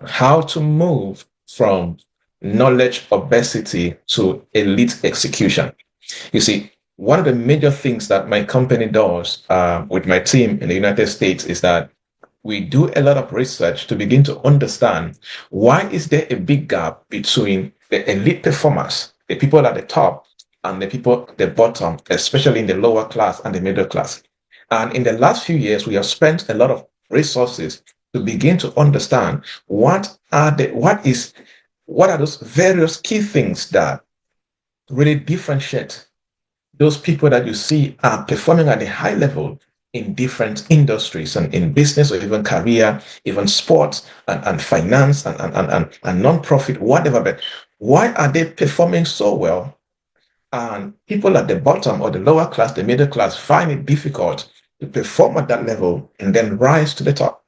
how to move from knowledge obesity to elite execution. You see, one of the major things that my company does with my team in the United States is that we do a lot of research to begin to understand why is there a big gap between the elite performers, the people at the top, and the people at the bottom, especially in the lower class and the middle class. And in the last few years, we have spent a lot of resources to begin to understand what are those various key things that really differentiate those people that you see are performing at a high level in different industries and in business or even career, even sports and finance and non-profit, whatever. But why are they performing so well? And people at the bottom or the lower class, the middle class, find it difficult to perform at that level and then rise to the top.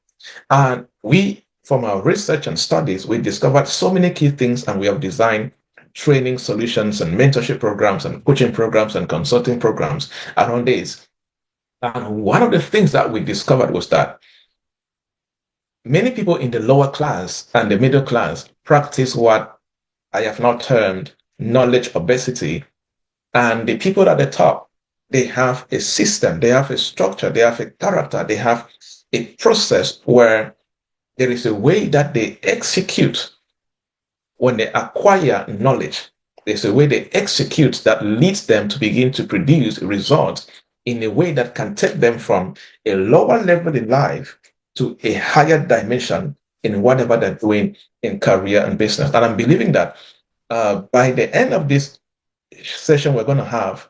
And we, from our research and studies, we discovered so many key things, and we have designed training solutions and mentorship programs and coaching programs and consulting programs around this. And one of the things that we discovered was that many people in the lower class and the middle class practice what I have now termed knowledge obesity. And the people at the top, they have a system, they have a structure, they have a character, they have a process where there is a way that they execute when they acquire knowledge. There's a way they execute that leads them to begin to produce results in a way that can take them from a lower level in life to a higher dimension in whatever they're doing in career and business. And I'm believing that by the end of this session we're going to have,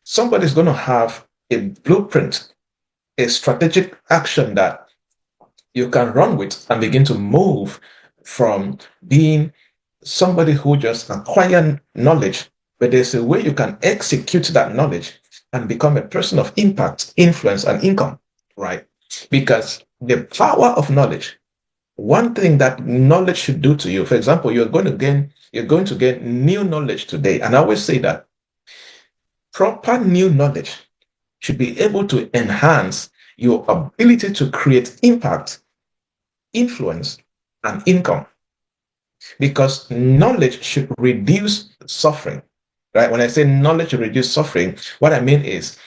somebody's going to have a blueprint, a strategic action that you can run with and begin to move from being somebody who just acquire knowledge, but there's a way you can execute that knowledge and become a person of impact, influence, and income, right? Because the power of knowledge, one thing that knowledge should do to you, for example, you're going to gain new knowledge today. And I always say that proper new knowledge should be able to enhance your ability to create impact, influence, and income. Because knowledge should reduce suffering, right? When I say knowledge should reduce suffering, what I mean is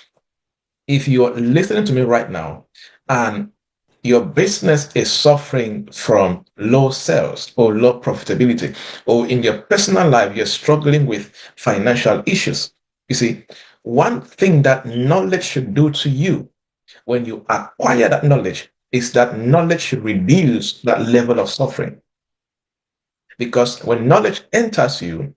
if you're listening to me right now and your business is suffering from low sales or low profitability, or in your personal life, you're struggling with financial issues. You see, one thing that knowledge should do to you when you acquire that knowledge is that knowledge should reduce that level of suffering. Because when knowledge enters you,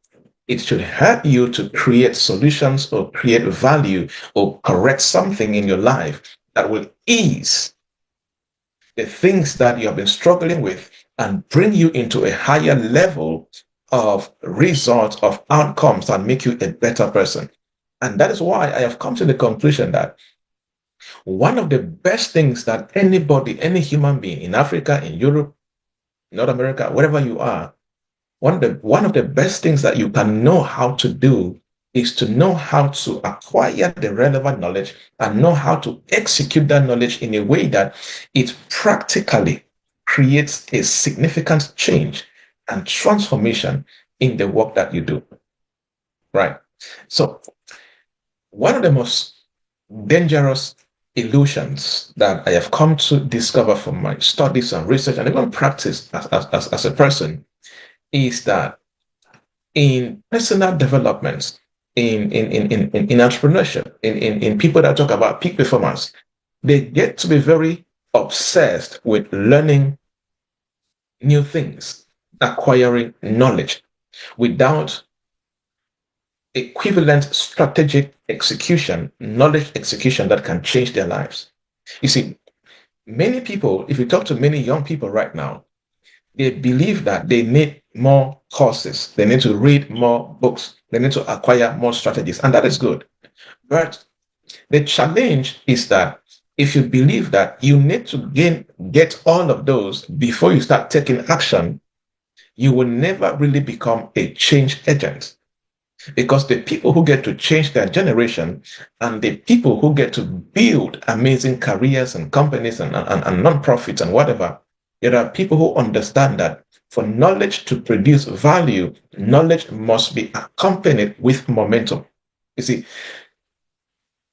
it should help you to create solutions or create value or correct something in your life that will ease the things that you have been struggling with and bring you into a higher level of results, of outcomes that make you a better person. And that is why I have come to the conclusion that one of the best things that anybody, any human being in Africa, in Europe, North America, wherever you are, one of the best things that you can know how to do is to know how to acquire the relevant knowledge and know how to execute that knowledge in a way that it practically creates a significant change and transformation in the work that you do. Right? So, one of the most dangerous illusions that I have come to discover from my studies and research and even practice as a person is that in personal developments, in entrepreneurship, in people that talk about peak performance, they get to be very obsessed with learning new things, acquiring knowledge without equivalent strategic execution, knowledge execution that can change their lives. You see, many people, if you talk to many young people right now, they believe that they need more courses, they need to read more books, they need to acquire more strategies, and that is good. But the challenge is that if you believe that you need to get all of those before you start taking action, you will never really become a change agent. Because the people who get to change their generation and the people who get to build amazing careers and companies and non-profits and whatever There are people who understand that for knowledge to produce value, knowledge must be accompanied with momentum. You see,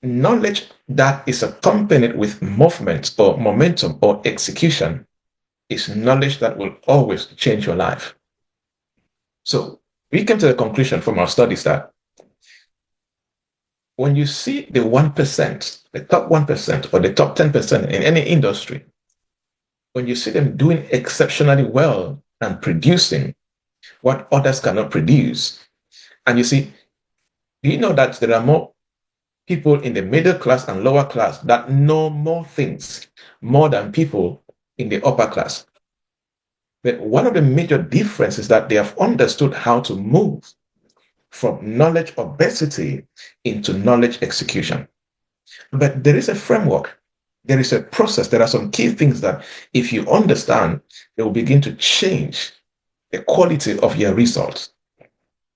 knowledge that is accompanied with movement or momentum or execution is knowledge that will always change your life. So we came to the conclusion from our studies that when you see the 1%, the top 1% or the top 10% in any industry, when you see them doing exceptionally well and producing what others cannot produce, and you see, do you know that there are more people in the middle class and lower class that know more things more than people in the upper class? But one of the major differences is that they have understood how to move from knowledge obesity into knowledge execution. But there is a framework, there is a process, there are some key things that if you understand, they will begin to change the quality of your results.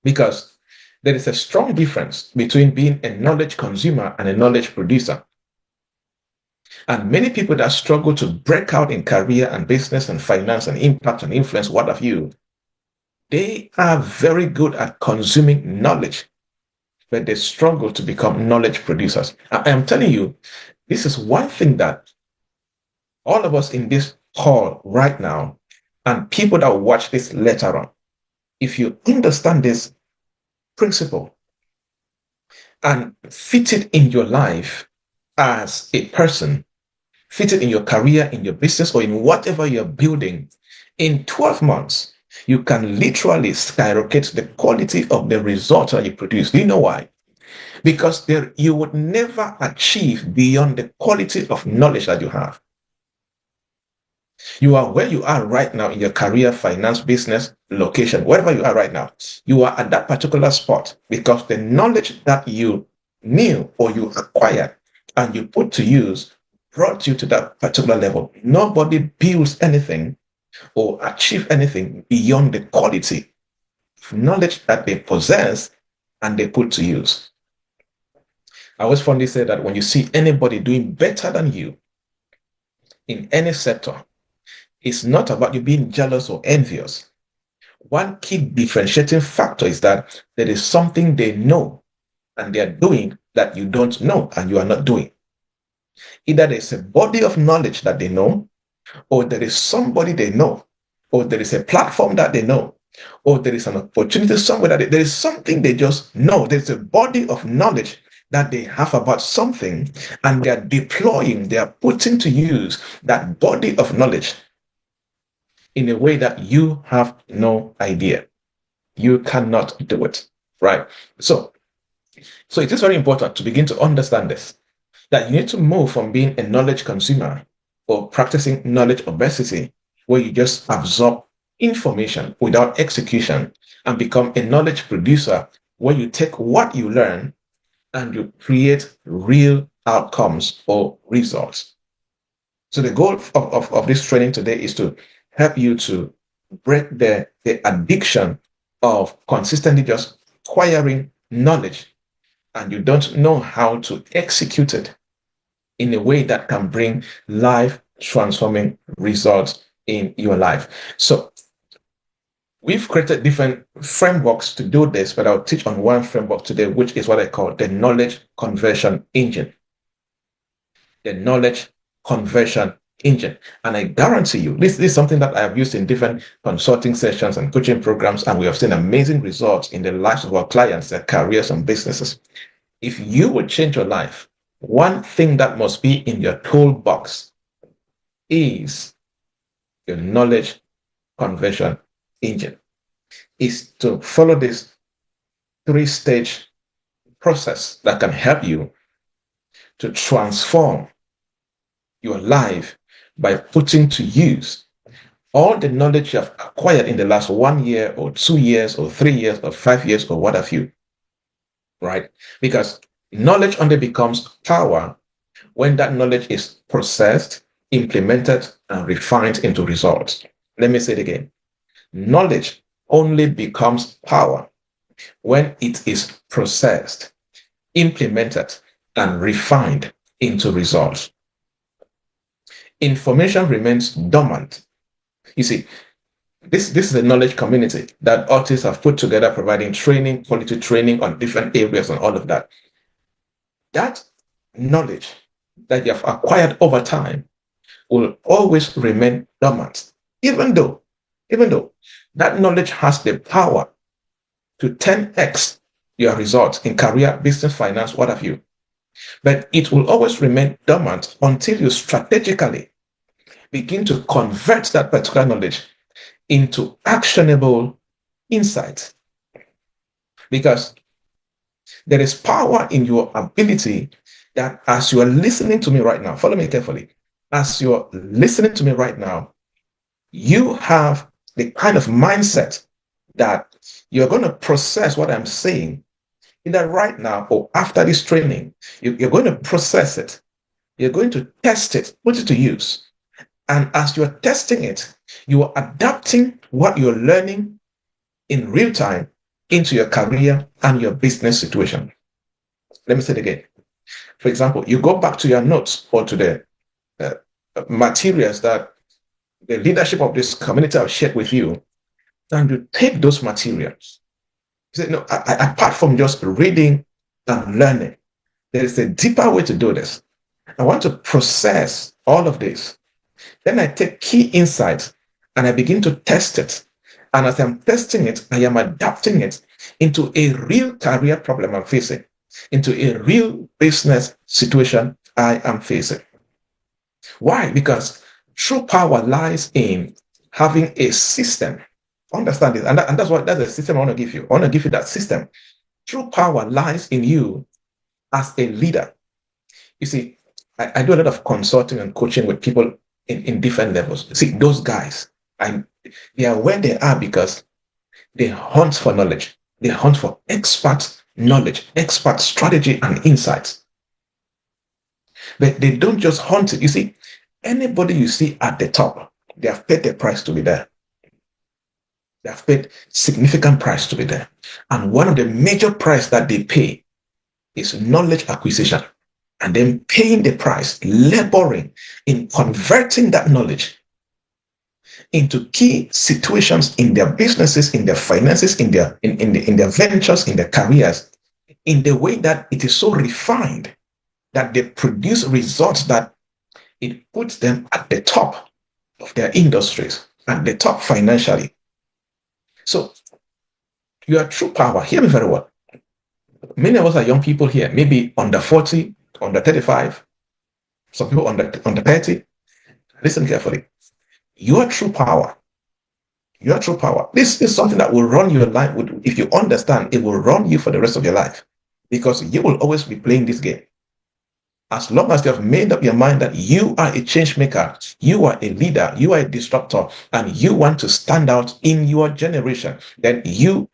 Because there is a strong difference between being a knowledge consumer and a knowledge producer. And many people that struggle to break out in career and business and finance and impact and influence, what have you, they are very good at consuming knowledge, but they struggle to become knowledge producers. I am telling you, this is one thing that all of us in this call right now, and people that watch this later on, if you understand this principle and fit it in your life as a person, fit it in your career, in your business, or in whatever you're building, in 12 months, you can literally skyrocket the quality of the results that you produce. Do you know why? Because you would never achieve beyond the quality of knowledge that you have. You are where you are right now in your career, finance, business, location, wherever you are right now. You are at that particular spot because the knowledge that you knew or you acquired and you put to use brought you to that particular level. Nobody builds anything or achieve anything beyond the quality of knowledge that they possess and they put to use. I always fondly say that when you see anybody doing better than you in any sector, it's not about you being jealous or envious. One key differentiating factor is that there is something they know and they are doing that you don't know and you are not doing. Either there's a body of knowledge that they know, or there is somebody they know, or there is a platform that they know, or there is an opportunity somewhere that there is something they just know. There's a body of knowledge that they have about something, and they are deploying, they are putting to use that body of knowledge in a way that you have no idea. You cannot do it, right? So it is very important to begin to understand this, that you need to move from being a knowledge consumer or practicing knowledge obesity, where you just absorb information without execution, and become a knowledge producer, where you take what you learn and you create real outcomes or results. So the goal of this training today is to help you to break the addiction of consistently just acquiring knowledge and you don't know how to execute it in a way that can bring life transforming results in your life. So we've created different frameworks to do this, but I'll teach on one framework today, which is what I call the knowledge conversion engine. The knowledge conversion engine. And I guarantee you, this is something that I have used in different consulting sessions and coaching programs, and we have seen amazing results in the lives of our clients, their careers and businesses. If you would change your life, one thing that must be in your toolbox is your knowledge conversion engine. Is to follow this 3-stage process that can help you to transform your life by putting to use all the knowledge you have acquired in the last 1 year or 2 years or 3 years or 5 years or what have you, right? Because knowledge only becomes power when that knowledge is processed, implemented, and refined into results. Let me say it again. Knowledge only becomes power when it is processed, implemented, and refined into results. Information remains dormant You see, this is a knowledge community that artists have put together, providing training, quality training on different areas and all of that. That knowledge that you have acquired over time will always remain dormant, even though, even though that knowledge has the power to 10x your results in career, business, finance, what have you. But it will always remain dormant until you strategically begin to convert that particular knowledge into actionable insights. Because there is power in your ability that as you are listening to me right now, follow me carefully, as you're listening to me right now, you have the kind of mindset that you're going to process what I'm saying either right now or after this training. You're going to process it. You're going to test it, put it to use. And as you're testing it, you are adapting what you're learning in real time into your career and your business situation. Let me say it again. For example, you go back to your notes or to the uh, materials that the leadership of this community have shared with you, and you take those materials. You say, no, apart from just reading and learning, there is a deeper way to do this. I want to process all of this. Then I take key insights and I begin to test it. And as I'm testing it, I am adapting it into a real career problem I'm facing, into a real business situation I am facing. Why? Because true power lies in having a system. Understand it. And that's the system I want to give you. I want to give you that system. True power lies in you as a leader. You see, I do a lot of consulting and coaching with people in different levels. See, those guys, they are where they are because they hunt for knowledge. They hunt for expert knowledge, expert strategy and insights. But they don't just hunt it. You see, anybody you see at the top, they have paid the price to be there. They have paid significant price to be there. And one of the major price that they pay is knowledge acquisition. And then paying the price, laboring in converting that knowledge into key situations in their businesses, in their finances, in their ventures, in their careers, in the way that it is so refined that they produce results that it puts them at the top of their industries, at the top financially. So your true power, hear me very well. Many of us are young people here, maybe under 40, under 35, some people under 30. Listen carefully. Your true power, this is something that will run your life. If you understand, it will run you for the rest of your life because you will always be playing this game. As long as you have made up your mind that you are a change maker, you are a leader, you are a disruptor, and you want to stand out in your generation, then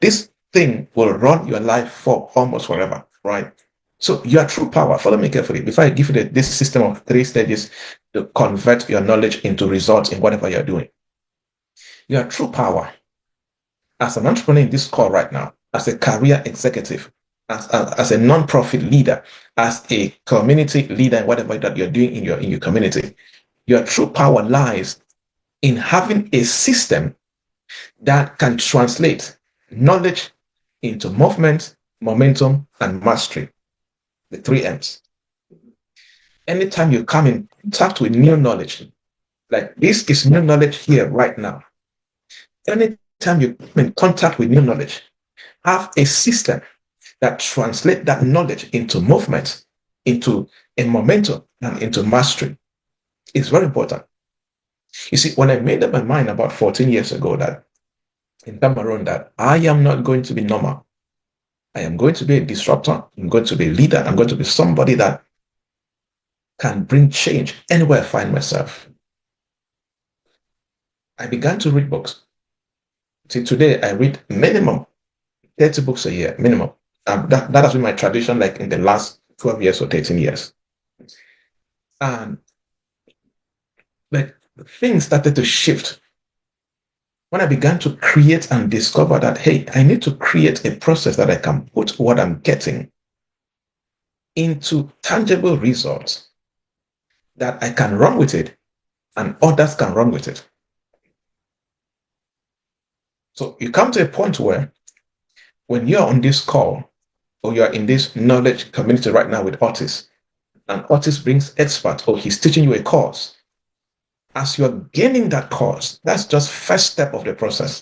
this thing will run your life for almost forever, right? So your true power, follow me carefully. Before I give you this system of 3 stages to convert your knowledge into results in whatever you're doing. Your true power as an entrepreneur in this call right now, as a career executive, as a non-profit leader, as a community leader, whatever that you're doing in your community, your true power lies in having a system that can translate knowledge into movement, momentum, and mastery. The 3 M's. Anytime you come in contact with new knowledge, like this is new knowledge here right now. Anytime you come in contact with new knowledge, have a system that translate that knowledge into movement, into a momentum, and into mastery. It's very important. You see, when I made up my mind about 14 years ago that in Cameroon that I am not going to be normal, I am going to be a disruptor, I'm going to be a leader, I'm going to be somebody that can bring change anywhere I find myself. I began to read books. See, today I read minimum 30 books a year, minimum. That has been my tradition like in the last 12 years or 13 years. But things started to shift when I began to create and discover that, hey, I need to create a process that I can put what I'm getting into tangible results that I can run with it and others can run with it. So you come to a point where when you're on this call or you're in this knowledge community right now with Otis, and Otis brings expert or he's teaching you a course, as you're gaining that course, that's just first step of the process.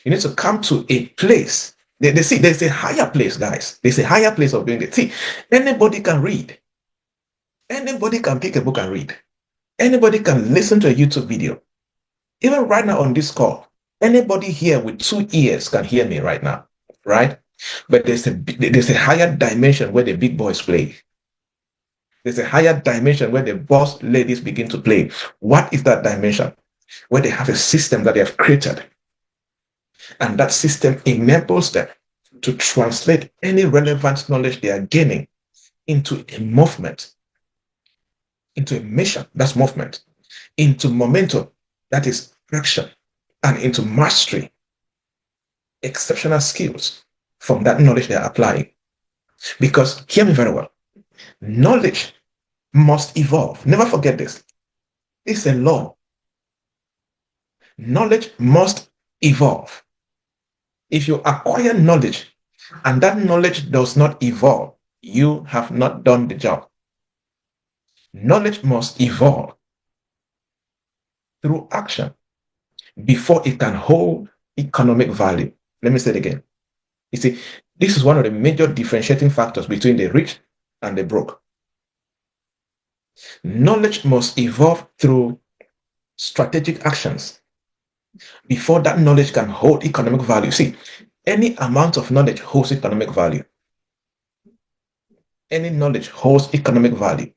You need to come to a place. They see there's a higher place, guys. There's a higher place of doing it. See, anybody can read. Anybody can pick a book and read. Anybody can listen to a YouTube video. Even right now on this call, anybody here with 2 ears can hear me right now, right? But there's a higher dimension where the big boys play. There's a higher dimension where the boss ladies begin to play. What is that dimension? Where they have a system that they have created. And that system enables them to translate any relevant knowledge they are gaining into a movement, into a mission, that's movement, into momentum, that is action, and into mastery, exceptional skills from that knowledge they are applying. Because, hear me very well, knowledge must evolve. Never forget this. It's a law. Knowledge must evolve. If you acquire knowledge and that knowledge does not evolve, you have not done the job. Knowledge must evolve through action before it can hold economic value. Let me say it again. You see, this is one of the major differentiating factors between the rich and the broke. Knowledge must evolve through strategic actions before that knowledge can hold economic value. See, any amount of knowledge holds economic value. Any knowledge holds economic value.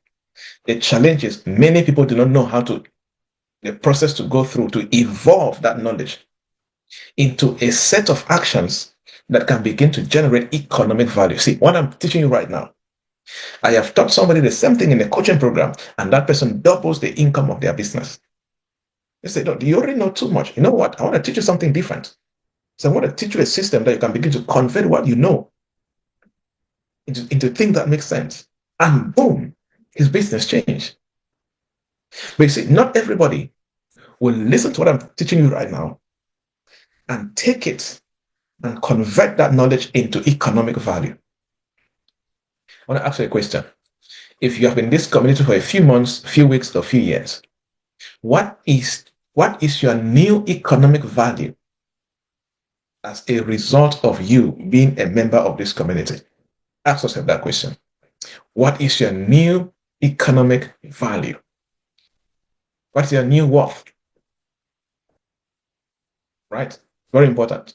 The challenge is many people do not know how to, the process to go through to evolve that knowledge into a set of actions that can begin to generate economic value. See, what I'm teaching you right now, I have taught somebody the same thing in a coaching program, and that person doubles the income of their business. They say, no, you already know too much. You know what? I want to teach you something different. So I want to teach you a system that you can begin to convert what you know into things that make sense. And boom, his business changed. But you see, not everybody will listen to what I'm teaching you right now and take it and convert that knowledge into economic value. I want to ask you a question. If you have been in this community for a few months, few weeks, or few years, what is your new economic value as a result of you being a member of this community? Ask yourself that question. What is your new economic value? What's your new worth? Right? Very important.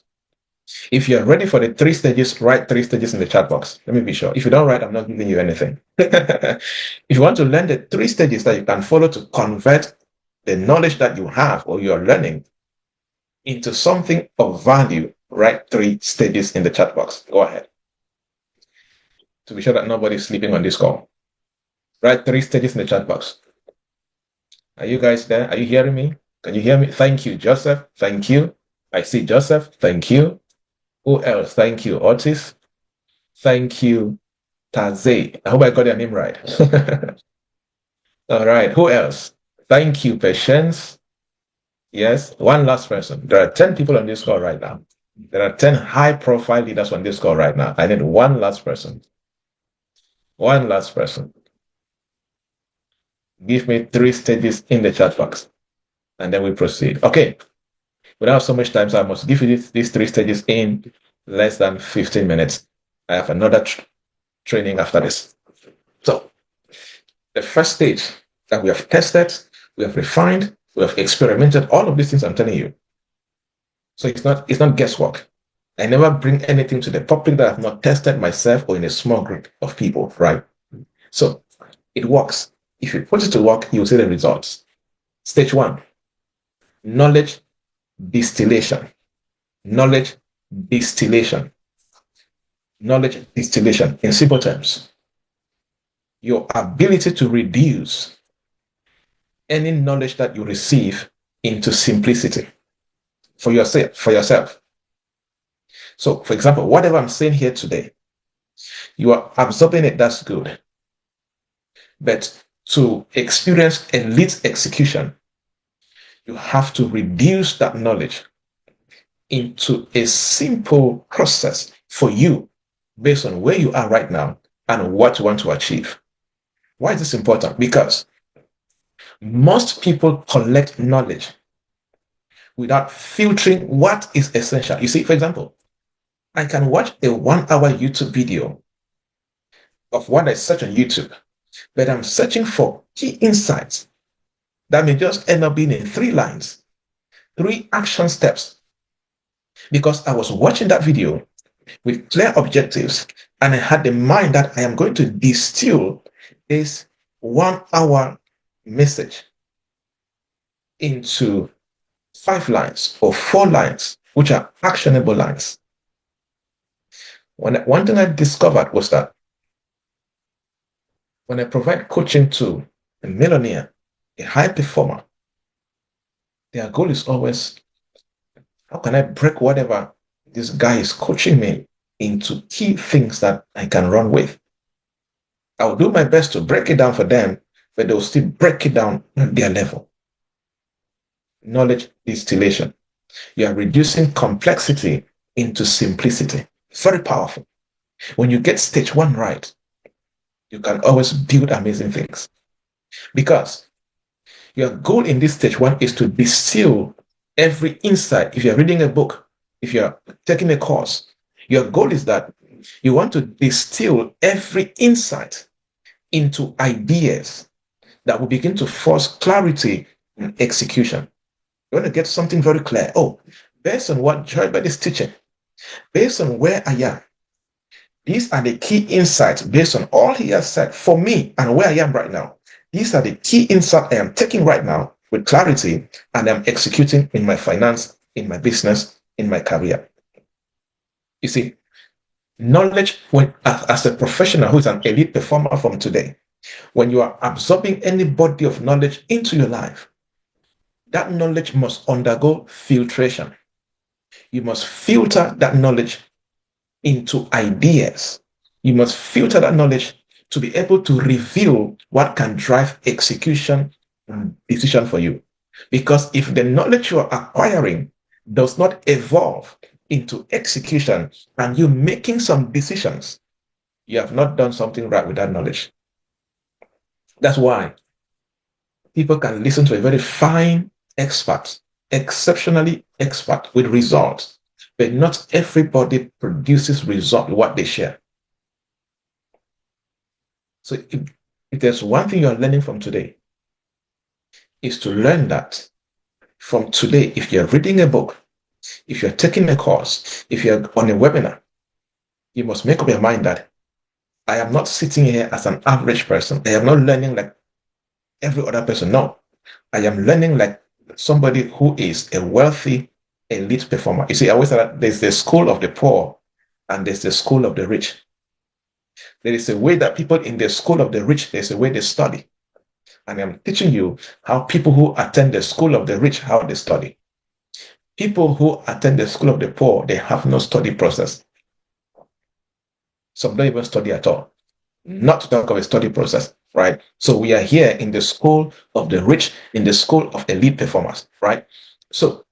If you're ready for the 3 stages, write 3 stages in the chat box. Let me be sure. If you don't write, I'm not giving you anything. If you want to learn the 3 stages that you can follow to convert the knowledge that you have or you're learning into something of value, write 3 stages in the chat box. Go ahead. To be sure that nobody's sleeping on this call. Write 3 stages in the chat box. Are you guys there? Are you hearing me? Can you hear me? Thank you, Joseph. Thank you. I see Joseph. Thank you. Who else? Thank you, Otis. Thank you, Taze. I hope I got your name right. All right. Who else? Thank you, Patience. Yes. One last person. There are 10 people on this call right now. There are 10 high-profile leaders on this call right now. I need one last person. One last person. Give me 3 stages in the chat box, and then we proceed. Okay. We don't have so much time, so I must give you these 3 stages in less than 15 minutes. I have another training after this. So, the first stage that we have tested, we have refined, we have experimented, all of these things I'm telling you. So it's not guesswork. I never bring anything to the public that I have not tested myself or in a small group of people, right? So it works. If you put it to work, you'll see the results. Stage 1, knowledge distillation. Knowledge distillation. Knowledge distillation. In simple terms, your ability to reduce any knowledge that you receive into simplicity for yourself. So, for example, whatever I'm saying here today, you are absorbing it, that's good. But to experience elite execution, you have to reduce that knowledge into a simple process for you based on where you are right now and what you want to achieve. Why is this important? Because most people collect knowledge without filtering what is essential. You see, for example, I can watch a 1 hour YouTube video of what I search on YouTube, but I'm searching for key insights that may just end up being in 3 lines, 3 action steps, because I was watching that video with clear objectives and I had the mind that I am going to distill this 1 hour message into 5 lines or 4 lines, which are actionable lines. One thing I discovered was that when I provide coaching to a millionaire, a high performer, their goal is always, how can I break whatever this guy is coaching me into key things that I can run with? I'll do my best to break it down for them, but they'll still break it down at their level. Knowledge distillation. You are reducing complexity into simplicity. Very powerful. When you get stage 1 right, you can always build amazing things. Because your goal in this stage 1 is to distill every insight. If you're reading a book, if you're taking a course, your goal is that you want to distill every insight into ideas that will begin to force clarity and execution. You want to get something very clear. Oh, based on what Joybert is teaching, based on where I am, these are the key insights based on all he has said for me and where I am right now. These are the key insights I am taking right now with clarity and I'm executing in my finance, in my business, in my career. You see, knowledge, as a professional who is an elite performer from today, when you are absorbing any body of knowledge into your life, that knowledge must undergo filtration. You must filter that knowledge into ideas. You must filter that knowledge to be able to reveal what can drive execution and decision for you. Because if the knowledge you are acquiring does not evolve into execution and you making some decisions, you have not done something right with that knowledge. That's why people can listen to a very fine expert, exceptionally expert with results, but not everybody produces result what they share. So if there's one thing you're learning from today, is to learn that from today, if you're reading a book, if you're taking a course, if you're on a webinar, you must make up your mind that I am not sitting here as an average person. I am not learning like every other person. No, I am learning like somebody who is a wealthy elite performer. You see, I always say that there's the school of the poor and there's the school of the rich. There is a way that people in the school of the rich, there's a way they study. And I'm teaching you how people who attend the school of the rich, how they study. People who attend the school of the poor, they have no study process. Some don't even study at all. Not to talk of a study process, right? So we are here in the school of the rich, in the school of elite performers, right? So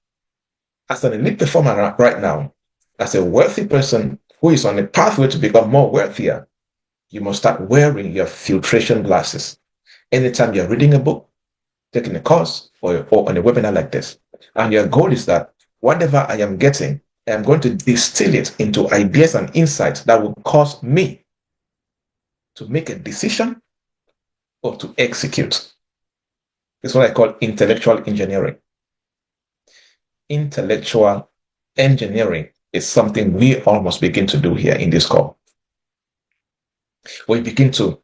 as an elite performer right now, as a wealthy person who is on a pathway to become more wealthier, you must start wearing your filtration glasses. Anytime you're reading a book, taking a course, or on a webinar like this, and your goal is that whatever I am getting, I am going to distill it into ideas and insights that will cause me to make a decision or to execute. It's what I call intellectual engineering. Intellectual engineering is something we all must begin to do here in this call. We begin to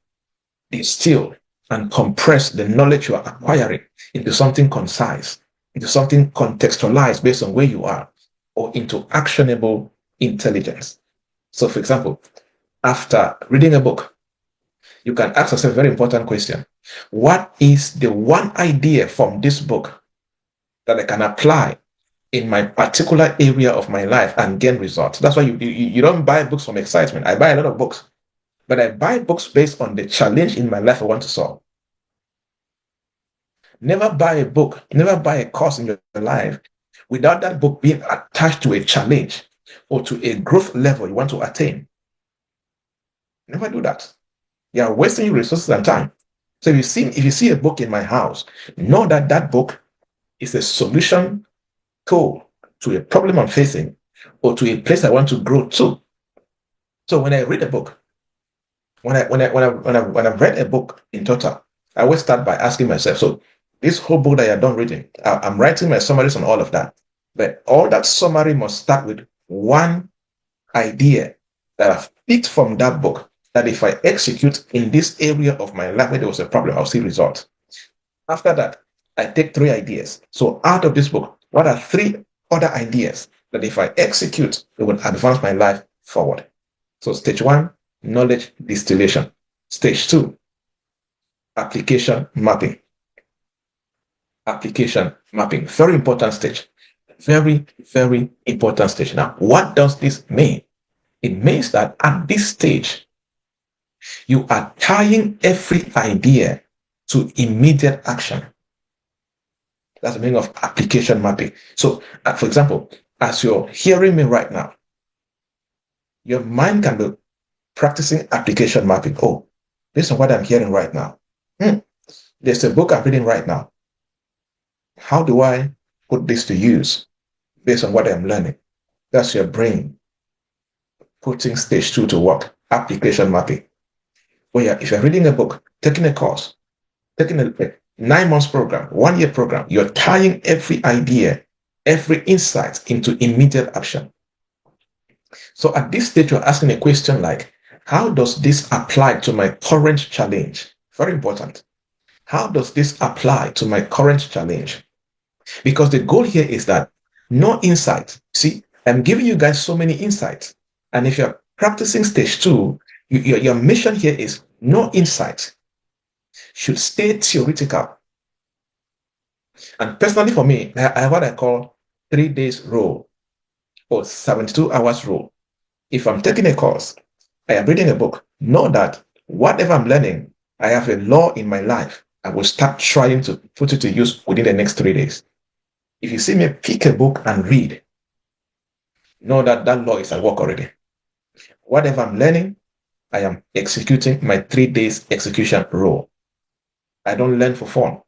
distill and compress the knowledge you are acquiring into something concise, into something contextualized based on where you are, or into actionable intelligence. So, for example, after reading a book, you can ask yourself a very important question. What is the one idea from this book that I can apply in my particular area of my life and gain results? That's why you don't buy books from excitement. I buy a lot of books, but I buy books based on the challenge in my life I want to solve. Never buy a book, never buy a course in your life without that book being attached to a challenge or to a growth level you want to attain. Never do that. You are wasting your resources and time. So if you see a book in my house, know that that book is a solution tool to a problem I'm facing or to a place I want to grow to. So when I read a book, when I've read a book in total, I always start by asking myself, so this whole book that you're done reading, I'm writing my summaries on all of that. But all that summary must start with one idea that I've picked from that book that if I execute in this area of my life where there was a problem, I'll see results. After that, I take 3 ideas. So out of this book, what are 3 other ideas that if I execute, it will advance my life forward? So stage 1, knowledge distillation. Stage 2, application mapping. Application mapping, very important stage. Very, very important stage. Now, what does this mean? It means that at this stage, you are tying every idea to immediate action. That's the meaning of application mapping. So, for example, as you're hearing me right now, your mind can be practicing application mapping. Oh, this is what I'm hearing right now. There's a book I'm reading right now. How do I put this to use based on what I'm learning? That's your brain putting stage 2 to work, application mapping. Where if you're reading a book, taking a course, taking a 9 months program, 1 year program, you're tying every idea, every insight into immediate action. So at this stage, you're asking a question like, how does this apply to my current challenge? Very important. How does this apply to my current challenge? Because the goal here is that no insight. See, I'm giving you guys so many insights. And if you're practicing stage 2, your mission here is no insight should stay theoretical. And personally for me, I have what I call 3 days rule or 72 hours rule. If I'm taking a course, I am reading a book, know that whatever I'm learning, I have a law in my life. I will start trying to put it to use within the next 3 days. If you see me pick a book and read, know that that law is at work already. Whatever I'm learning, I am executing my 3 days execution rule. I don't learn for fun.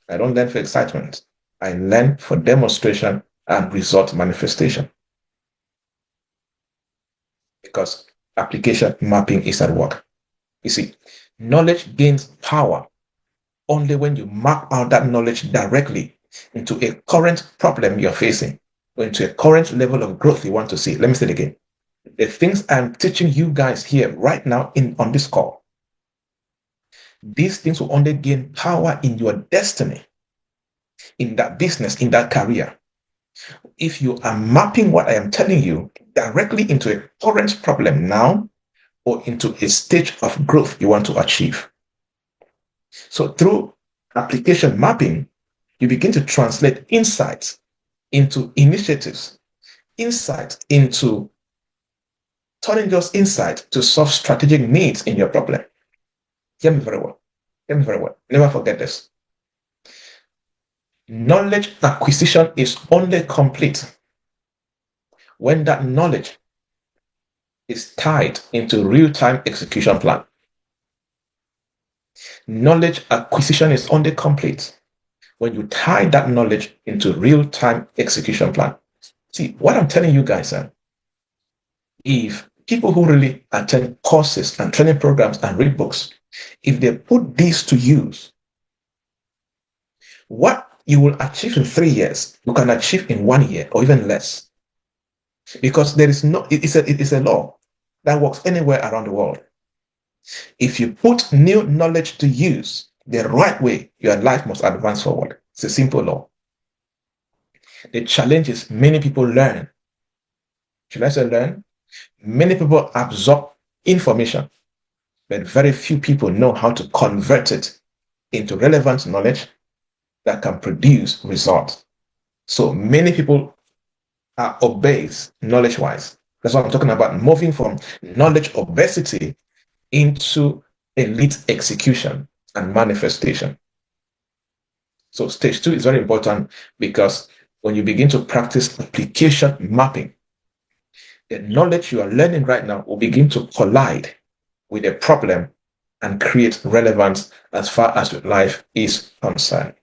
I don't learn for excitement. I learn for demonstration and result manifestation. Because application mapping is at work. You see, knowledge gains power only when you map out that knowledge directly into a current problem you're facing or into a current level of growth you want to see. Let me say it again. The things I'm teaching you guys here right now on this call, these things will only gain power in your destiny, in that business, in that career, if you are mapping what I am telling you directly into a current problem now or into a stage of growth you want to achieve. So through application mapping, you begin to translate insights into initiatives, insight into turning those insights to solve strategic needs in your problem. Hear me very well. Hear me very well. Never forget this. Knowledge acquisition is only complete when that knowledge is tied into real-time execution plan. Knowledge acquisition is only complete when you tie that knowledge into real-time execution plan. See, what I'm telling you guys, if people who really attend courses and training programs and read books, if they put these to use, what you will achieve in 3 years, you can achieve in 1 year or even less. Because there is no, it is a law that works anywhere around the world. If you put new knowledge to use the right way, your life must advance forward. It's a simple law. The challenge is many people learn. Should I say learn? Many people absorb information, but very few people know how to convert it into relevant knowledge that can produce results. So many people are obese knowledge-wise. That's what I'm talking about, moving from knowledge obesity into elite execution and manifestation. So stage 2 is very important because when you begin to practice application mapping, the knowledge you are learning right now will begin to collide with a problem and create relevance as far as your life is concerned.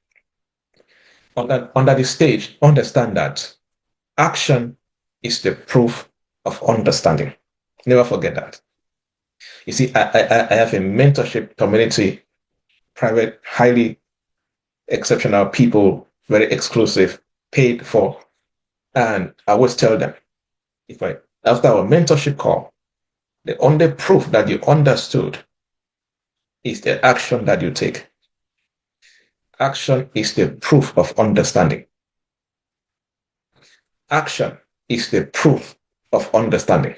Under this stage, understand that action is the proof of understanding. Never forget that. You see, I have a mentorship community, private, highly exceptional people, very exclusive, paid for. And I always tell them, after our mentorship call, the only proof that you understood is the action that you take. Action is the proof of understanding. Action is the proof of understanding.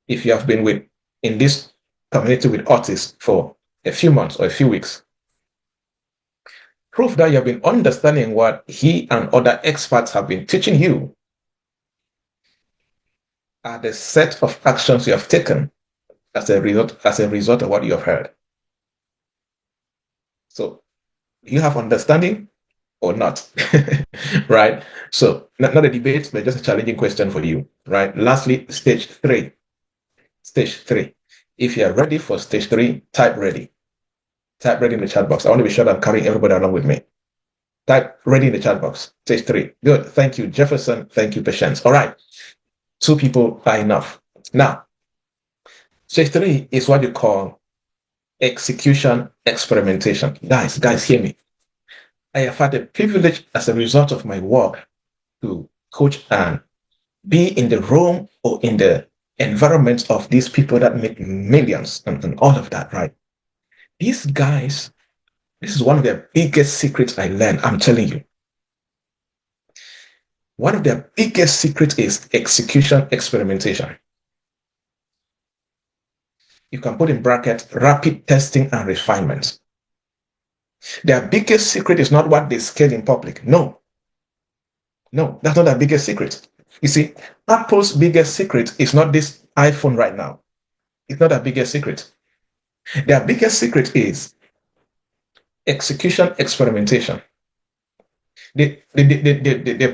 If you have been in this community with artists for a few months or a few weeks, proof that you have been understanding what he and other experts have been teaching you are the set of actions you have taken as a result of what you have heard. So you have understanding or not, right? So not a debate, but just a challenging question for you, right? Lastly, stage 3. Stage 3. If you are ready for stage 3, type ready. Type ready in the chat box. I want to be sure that I'm carrying everybody along with me. Type ready in the chat box. Stage 3. Good. Thank you, Jefferson. Thank you, Patience. All right. 2 people are enough. Now, stage 3 is what you call execution experimentation. Guys, hear me. I have had the privilege as a result of my work to coach and be in the room or in the environment of these people that make millions and all of that, right? These guys, this is one of their biggest secrets I learned, I'm telling you. One of their biggest secrets is execution experimentation. You can put in brackets rapid testing and refinement. Their biggest secret is not what they scale in public. No, that's not their biggest secret. You see, Apple's biggest secret is not this iPhone right now. It's not their biggest secret. Their biggest secret is execution experimentation. They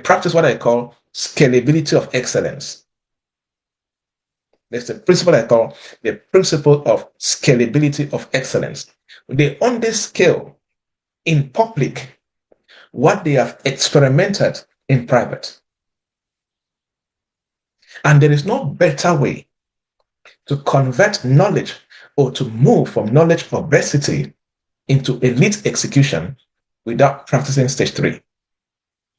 practice what I call scalability of excellence. There's a principle I call the principle of scalability of excellence. They only scale in public what they have experimented in private. And there is no better way to convert knowledge or to move from knowledge obesity into elite execution without practicing stage 3.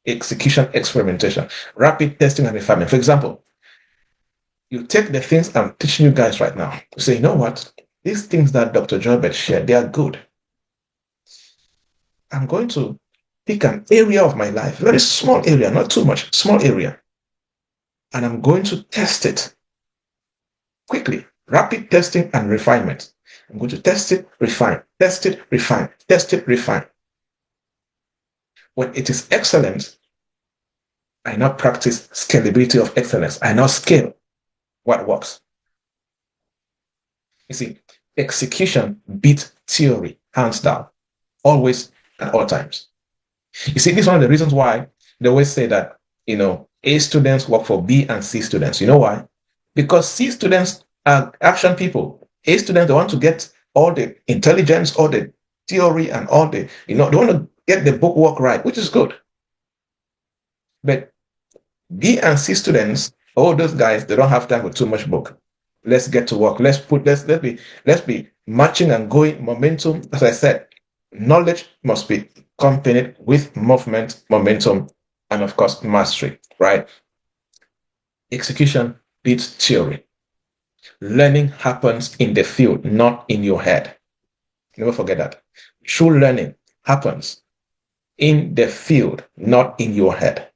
Execution experimentation, rapid testing and refinement. For example, you take the things I'm teaching you guys right now. You say, you know what? These things that Dr. Joybert shared, they are good. I'm going to pick an area of my life, very small area, not too much, small area. And I'm going to test it quickly. Rapid testing and refinement. I'm going to test it, refine, test it, refine, test it, refine. When it is excellent, I now practice scalability of excellence. I now scale what works. You see, execution beats theory, hands down, always at all times. You see, this is one of the reasons why they always say that, A students work for B and C students. You know why? Because C students are action people. A students, they want to get all the intelligence, all the theory, and all the, they want to get the book work right, which is good. But B and C students, all those guys, they don't have time for too much book. Let's get to work. Let's be matching and going momentum. As I said, knowledge must be accompanied with movement, momentum, and of course, mastery, right? Execution beats theory. Learning happens in the field, not in your head. Never forget that. True learning happens in the field, not in your head.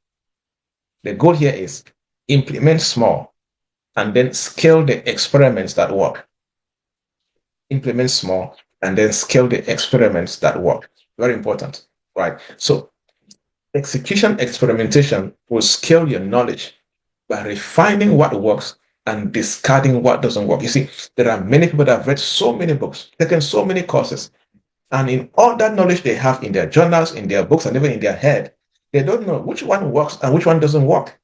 The goal here is implement small and then scale the experiments that work. Implement small and then scale the experiments that work. Very important, right? So execution experimentation will scale your knowledge by refining what works and discarding what doesn't work. You see, there are many people that have read so many books, taken so many courses, and in all that knowledge they have in their journals, in their books, and even in their head, They don't know which one works and which one doesn't work.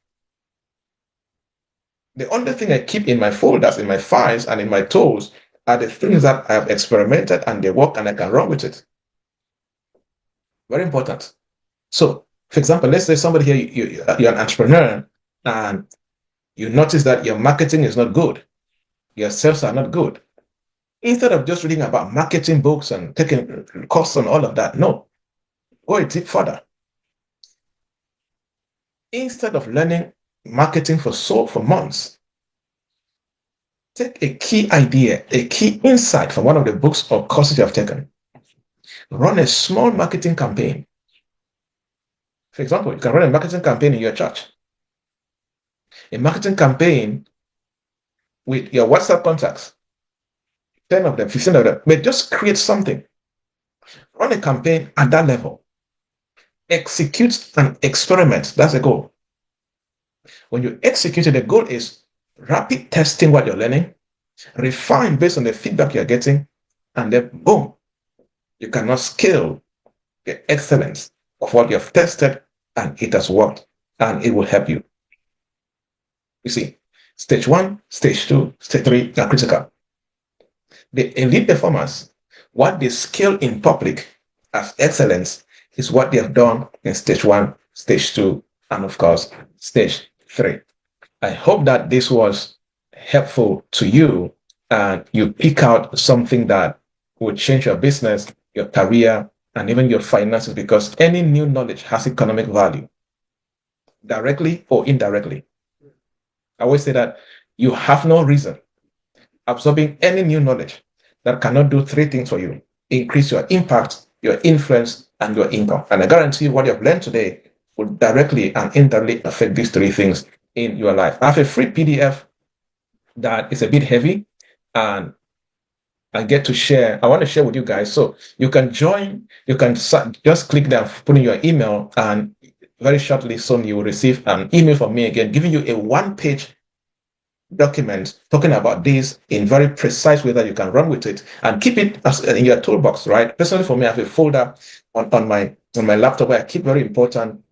The only thing I keep in my folders, in my files, and in my tools are the things that I have experimented and they work and I can run with it. Very important. So, for example, let's say somebody here, you're an entrepreneur and you notice that your marketing is not good, your sales are not good. Instead of just reading about marketing books and taking courses on all of that, no, go a tip further. Instead of learning marketing for months, take a key idea, a key insight from one of the books or courses you have taken. Run a small marketing campaign. For example, you can run a marketing campaign in your church. A marketing campaign with your WhatsApp contacts, 10 of them, 15 of them, but just create something. Run a campaign at that level. Execute and experiment. That's the goal. When you execute it, the goal is rapid testing what you're learning, refine based on the feedback you're getting, and then boom, you cannot scale the excellence of what you've tested and it has worked and it will help you. You see, stage 1, stage 2, stage 3 are critical. The elite performers, what they scale in public as excellence is what they have done in stage 1, stage 2, and of course, stage 3. I hope that this was helpful to you and you pick out something that will change your business, your career, and even your finances, because any new knowledge has economic value, directly or indirectly. I always say that you have no reason absorbing any new knowledge that cannot do 3 things for you: increase your impact, your influence, and your income. And I guarantee what you've learned today will directly and indirectly affect these 3 things in your life. I have a free PDF that is a bit heavy and I get to share. I want to share with you guys. So you can join, you can just click there, put in your email, and very shortly soon you will receive an email from me again, giving you a 1-page document talking about this in very precise way that you can run with it and keep it as in your toolbox, right? Personally, for me, I have a folder on my laptop where I keep very important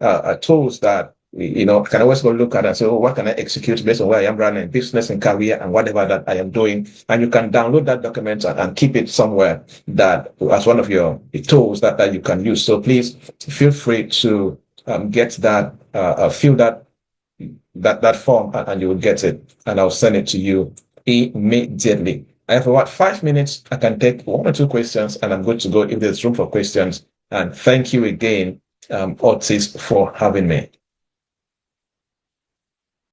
tools that I can always go look at and say, oh, what can I execute based on where I am running business and career and whatever that I am doing. And you can download that document and keep it somewhere that as one of your tools that you can use. So please feel free to get that, fill that form and you will get it and I'll send it to you immediately. I have about 5 minutes. I can take 1 or 2 questions and I'm good to go if there's room for questions. And thank you again, Otis, for having me.